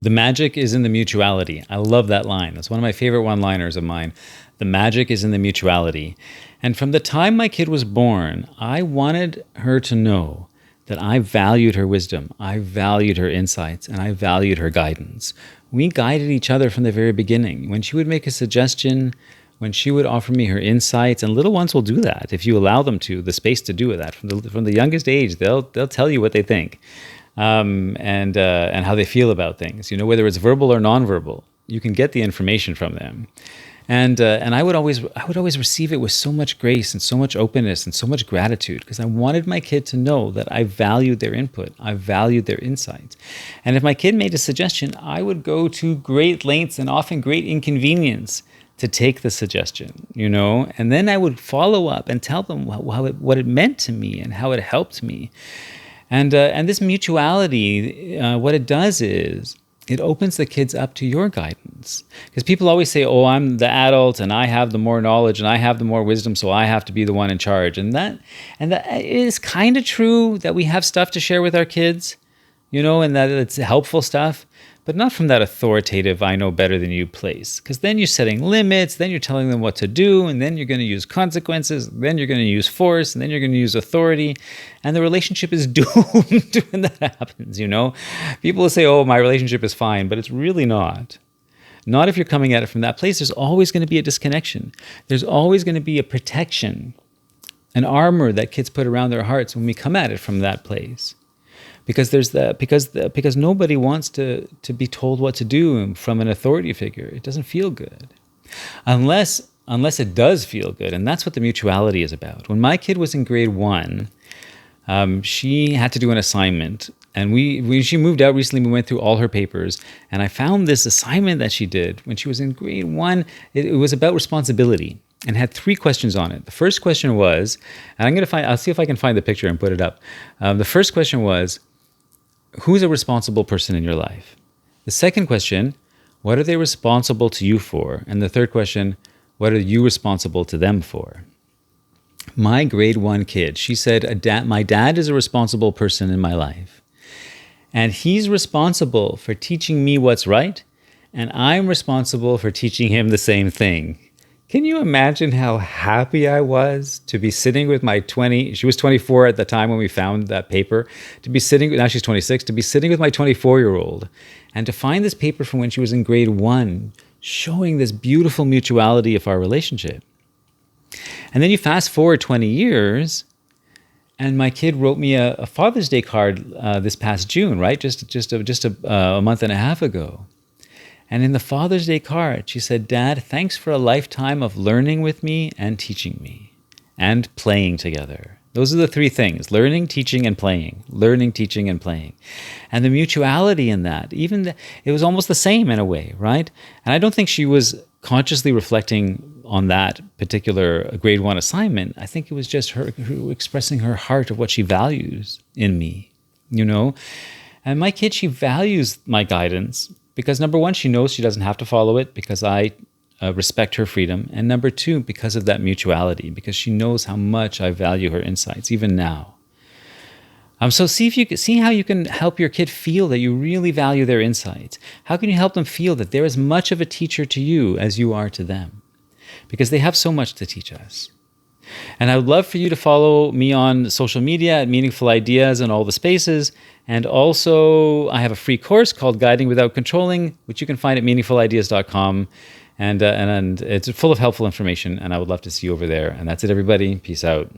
The magic is in the mutuality. I love that line. That's one of my favorite one-liners of mine. The magic is in the mutuality. And from the time my kid was born, I wanted her to know that I valued her wisdom, I valued her insights, and I valued her guidance. We guided each other from the very beginning. When she would make a suggestion, when she would offer me her insights, and little ones will do that if you allow them to, the space to do that. From the youngest age, they'll tell you what they think. And how they feel about things, whether it's verbal or nonverbal. You can get the information from them, and I would always receive it with so much grace and so much openness and so much gratitude, because I wanted my kid to know that I valued their input, I valued their insights. And if my kid made a suggestion, I would go to great lengths and often great inconvenience to take the suggestion, and then I would follow up and tell them what it meant to me and how it helped me. And this mutuality, what it does is it opens the kids up to your guidance. Because people always say, oh, I'm the adult and I have the more knowledge and I have the more wisdom, so I have to be the one in charge. And that is kind of true, that we have stuff to share with our kids, and that it's helpful stuff. But not from that authoritative, I know better than you place. Because then you're setting limits, then you're telling them what to do, and then you're going to use consequences, then you're going to use force, and then you're going to use authority. And the relationship is doomed when that happens, People will say, oh, my relationship is fine, but it's really not. Not if you're coming at it from that place. There's always going to be a disconnection. There's always going to be a protection, an armor that kids put around their hearts when we come at it from that place. Because because nobody wants to be told what to do from an authority figure. It doesn't feel good, unless it does feel good, and that's what the mutuality is about. When my kid was in grade 1, she had to do an assignment, and when she moved out recently, we went through all her papers, and I found this assignment that she did when she was in grade 1. It was about responsibility and had 3 questions on it. The first question was, and I'll see if I can find the picture and put it up. The first question was, who's a responsible person in your life? The second question, what are they responsible to you for? And the third question, what are you responsible to them for? My grade 1 kid, she said, my dad is a responsible person in my life. And he's responsible for teaching me what's right, and I'm responsible for teaching him the same thing. Can you imagine how happy I was to be sitting with she was 24 at the time when we found that paper, now she's 26, to be sitting with my 24-year-old and to find this paper from when she was in grade 1, showing this beautiful mutuality of our relationship. And then you fast forward 20 years, and my kid wrote me a Father's Day card this past June, right? Just a month and a half ago. And in the Father's Day card, she said, Dad, thanks for a lifetime of learning with me and teaching me and playing together. Those are the 3 things: learning, teaching, and playing. Learning, teaching, and playing. And the mutuality in that, it was almost the same in a way, right? And I don't think she was consciously reflecting on that particular grade 1 assignment. I think it was just her expressing her heart of what she values in me, And my kid, she values my guidance, because number 1, she knows she doesn't have to follow it because I respect her freedom. And number 2, because of that mutuality, because she knows how much I value her insights, even now. So see how you can help your kid feel that you really value their insights. How can you help them feel that they're as much of a teacher to you as you are to them? Because they have so much to teach us. And I would love for you to follow me on social media at Meaningfulideas and all the spaces. And also, I have a free course called Guiding Without Controlling, which you can find at meaningfulideas.com. And it's full of helpful information, and I would love to see you over there. And that's it, everybody. Peace out.